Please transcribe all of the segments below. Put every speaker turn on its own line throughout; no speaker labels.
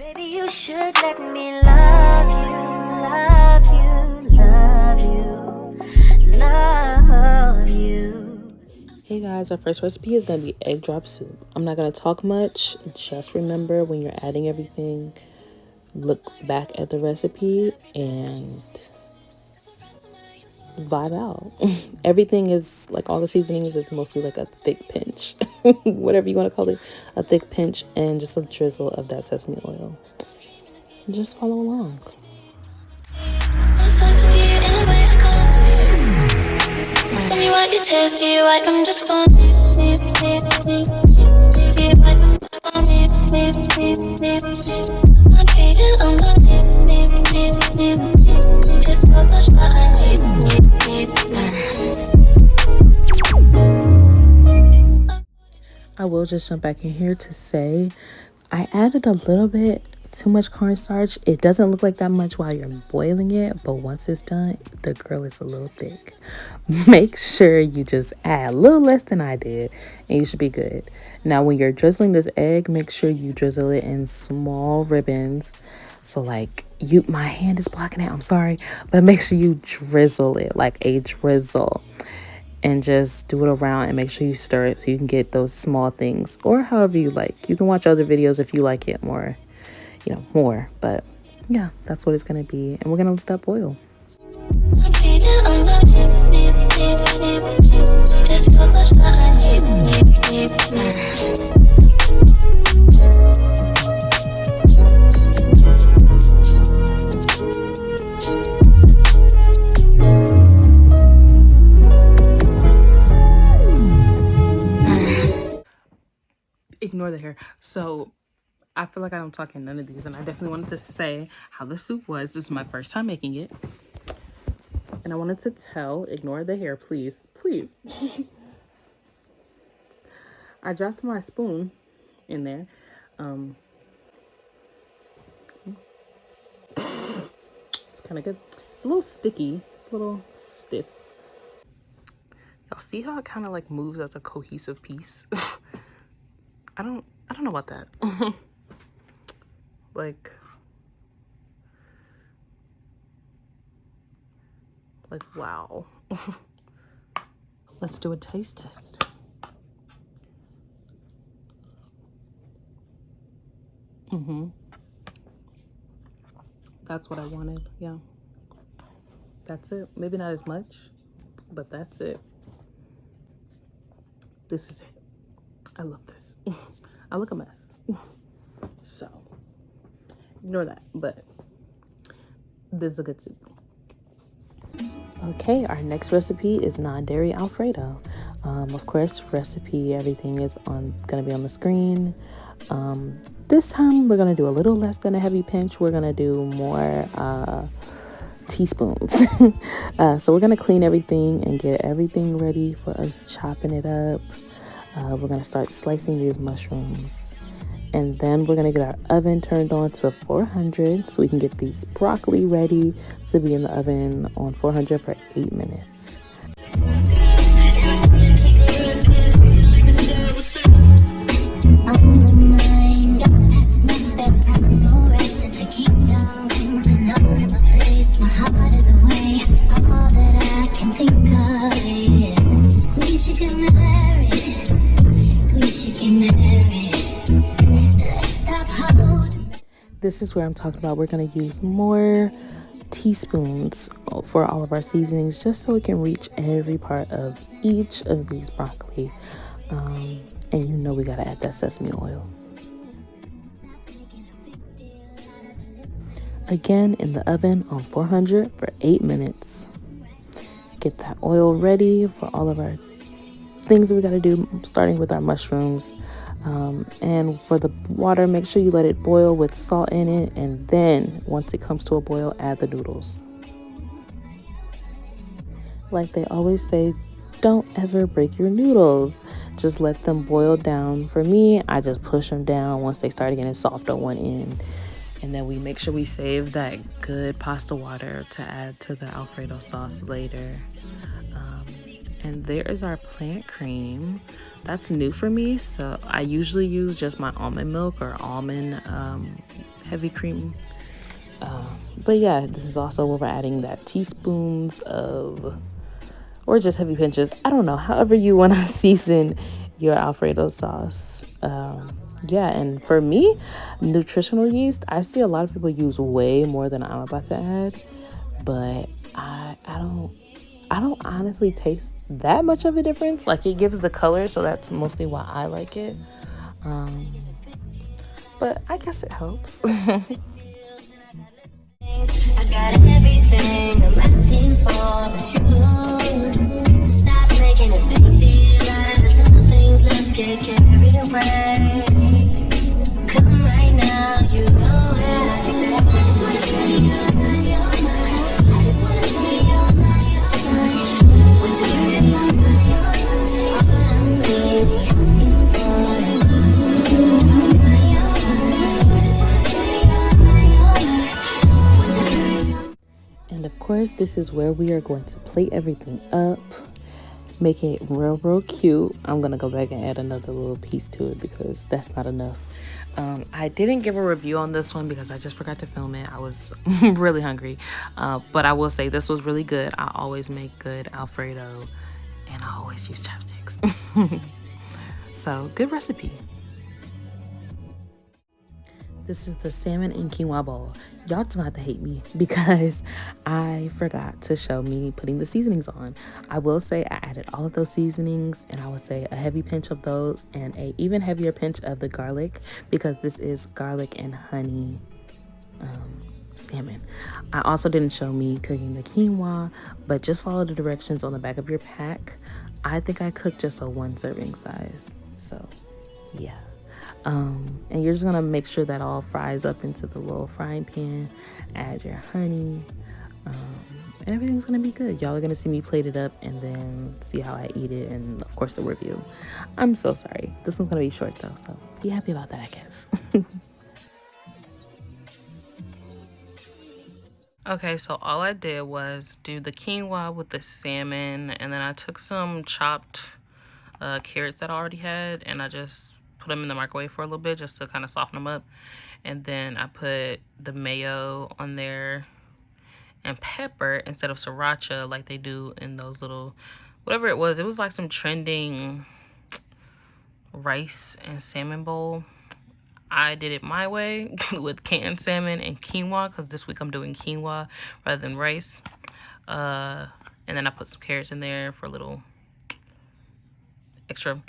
Baby, you should let me love you, love you, love you, love you.
Hey guys, our first recipe is going to be egg drop soup. I'm not going to talk much. Just remember when you're adding everything, look back at the recipe and vibe out. Everything is like all the seasonings is mostly like a thick pinch, whatever you want to call it, a thick pinch and just a drizzle of that sesame oil. Just follow along.
Tell me what you taste, do you like them just for
I will just jump back in here to say I added a little bit too much cornstarch. It doesn't look like that much while you're boiling it, but once it's done, the girl is a little thick. Make sure you just add a little less than I did, and you should be good. Now, when you're drizzling this egg, make sure you drizzle it in small ribbons. So like my hand is blocking it, I'm sorry, but make sure you drizzle it like a drizzle. And just do it around and make sure you stir it so you can get those small things, or however you like. You can watch other videos if you like it more, more. But yeah, that's what it's going to be. And we're going to let that boil. Ignore the hair. So I feel like I don't talk in none of these, and I definitely wanted to say how the soup was. This is my first time making it, and I wanted to ignore the hair, please. I dropped my spoon in there. It's kind of good. It's a little sticky. It's a little stiff. Y'all see how it kind of like moves as a cohesive piece? I don't know about that. like wow. Let's do a taste test. That's what I wanted. Yeah, that's it. Maybe not as much, but that's it. This is it. I love this. I look a mess. So ignore that, but this is a good soup. Okay, our next recipe is NonDairy Alfredo. Of course, recipe, everything is gonna be on the screen. This time we're gonna do a little less than a heavy pinch. We're gonna do more teaspoons. So we're gonna clean everything and get everything ready for us chopping it up. We're gonna start slicing these mushrooms, and then we're gonna get our oven turned on to 400 so we can get these broccoli ready to be in the oven on 400 for 8 minutes. This is where I'm talking about we're going to use more teaspoons for all of our seasonings, just so it can reach every part of each of these broccoli. And we got to add that sesame oil. Again, in the oven on 400 for 8 minutes. Get that oil ready for all of our things that we got to do, starting with our mushrooms. And for the water, make sure you let it boil with salt in it, and then once it comes to a boil, add the noodles. Like they always say, don't ever break your noodles. Just let them boil down. For me, I just push them down once they start getting soft on one end. And then we make sure we save that good pasta water to add to the Alfredo sauce later. And there is our plant cream. that's new for me. So I usually use just my almond milk or almond heavy cream. But yeah, this is also where we're adding that teaspoons of, or just heavy pinches. I don't know, however you want to season your Alfredo sauce. Yeah, and for me, nutritional yeast, I see a lot of people use way more than I'm about to add, but I don't honestly taste that much of a difference. Like, it gives the color, so that's mostly why I like it. But I guess it helps.
I got everything I'm asking for, but you stop making a big deal out of the little things. Let's get carried away. Come right now, you know where I stay. I just wanna see your mind, your mind. I just wanna see your mind, your mind. What you dream, your mind, your mind. All I'm really asking for is your mind, your mind. I just wanna see your mind, your mind. What you dream.
And of course, this is where we are going to plate everything up, make it real cute. I'm gonna go back and add another little piece to it because that's not enough. I didn't give a review on this one because I just forgot to film it. I was really hungry, but I will say this was really good. I always make good Alfredo, and I always use chopsticks. So good recipe. This is the salmon and quinoa bowl. Y'all don't have to hate me because I forgot to show me putting the seasonings on. I will say I added all of those seasonings, and I would say a heavy pinch of those and a even heavier pinch of the garlic, because this is garlic and honey salmon. I also didn't show me cooking the quinoa, but just follow the directions on the back of your pack. I think I cooked just a 1 serving size. So yeah. And you're just gonna make sure that all fries up into the little frying pan. Add your honey, and everything's gonna be good. Y'all are gonna see me plate it up and then see how I eat it, and of course the review. I'm so sorry. This one's gonna be short though, so be happy about that, I guess. Okay, so all I did was do the quinoa with the salmon, and then I took some chopped carrots that I already had, and I just put them in the microwave for a little bit just to kind of soften them up. And then I put the mayo on there and pepper instead of sriracha like they do in those little, whatever it was like some trending rice and salmon bowl. I did it my way with canned salmon and quinoa, because this week I'm doing quinoa rather than rice. And then I put some carrots in there for a little extra.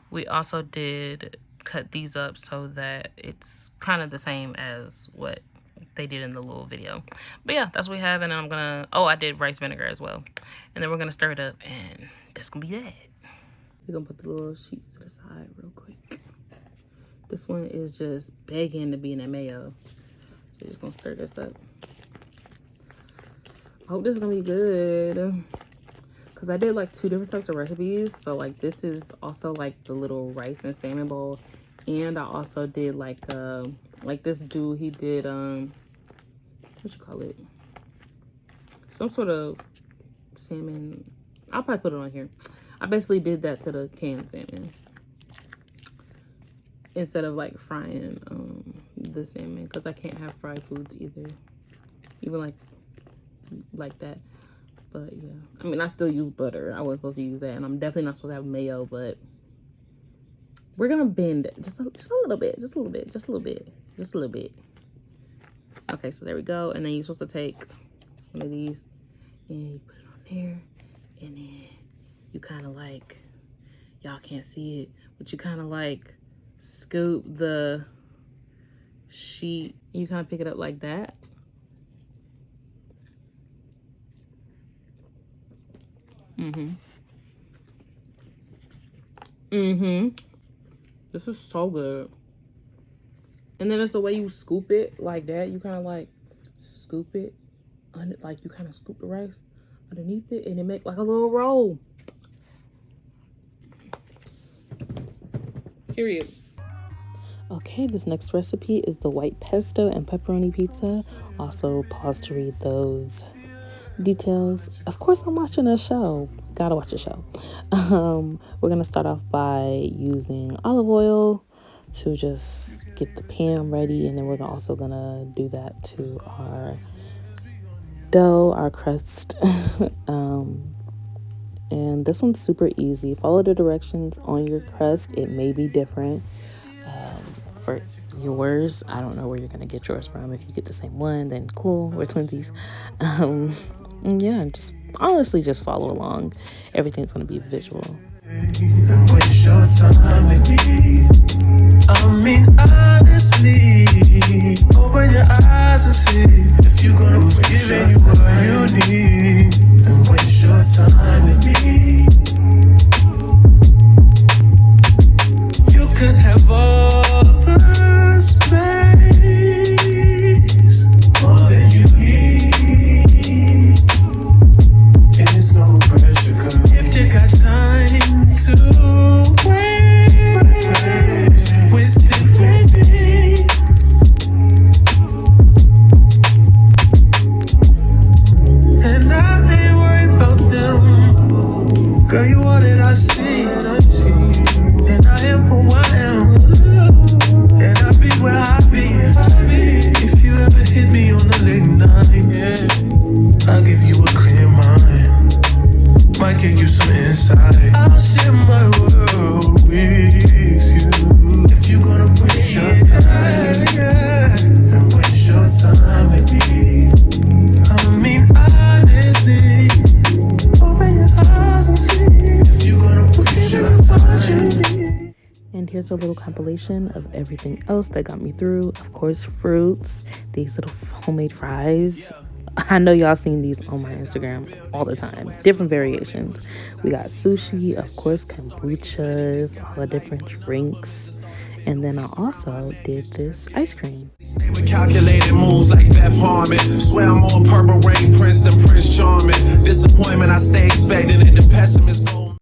We also did cut these up so that it's kind of the same as what they did in the little video. But yeah, that's what we have. And then I'm gonna, oh, I did rice vinegar as well. And then we're gonna stir it up, and that's gonna be that. We're gonna put the little sheets to the side real quick. This one is just begging to be in that mayo. We're just gonna stir this up. I hope this is gonna be good, because I did like 2 different types of recipes. So like this is also like the little rice and salmon bowl, and I also did like this dude, he did what you call it, some sort of salmon. I'll probably put it on here. I basically did that to the canned salmon instead of like frying the salmon, because I can't have fried foods either, even like that. But yeah, I mean, I still use butter. I wasn't supposed to use that, and I'm definitely not supposed to have mayo, but we're gonna bend it just a little bit, just a little bit, just a little bit, just a little bit. Okay, so there we go. And then you're supposed to take one of these and you put it on there, and then you kind of like, y'all can't see it, but you kind of like scoop the sheet. You kind of pick it up like that. This is so good. And then it's the way you scoop it like that. You kind of like scoop it, like you kind of scoop the rice underneath it, and it make like a little roll. Period. Okay, this next recipe is the white pesto and pepperoni pizza. Also, pause to read those details. Of course, I'm watching a show. Gotta watch the show. We're gonna start off by using olive oil to just get the pan ready, and then we're also gonna do that to our dough, our crust. And this one's super easy. Follow the directions on your crust. It may be different for yours. I don't know where you're gonna get yours from. If you get the same one, then cool, we're twinsies. Yeah, just honestly just follow along. Everything's gonna be visual.
Waste your time with me. I mean, honestly, open your eyes and see if you're gonna give you what you need. Then waste your time with me. You can have all the space, more than you need. It's no pressure, girl. If you got time to waste it with me. And I ain't worried about them. Girl, you all that I see. And I am who I am. And I be where I be. If you ever hit me on a late night, yeah, I'll give you a clear mind. Might give you some insight. I'll share my world with you. If you're gonna waste your time, yeah, then waste your time with me. I mean, honestly, open your eyes and see. If you're gonna waste your time.
And here's a little compilation of everything else that got me through. Of course, fruits, these little homemade fries. I know y'all seen these on my Instagram all the time. Different variations. We got sushi, of course, kombuchas, all the different drinks. And then I also did this ice cream.
Stay with calculated moves like Beth Harmon. Swear I'm more Purple Rain Prince than Prince Charming. Disappointment I stay expecting it. The pessimist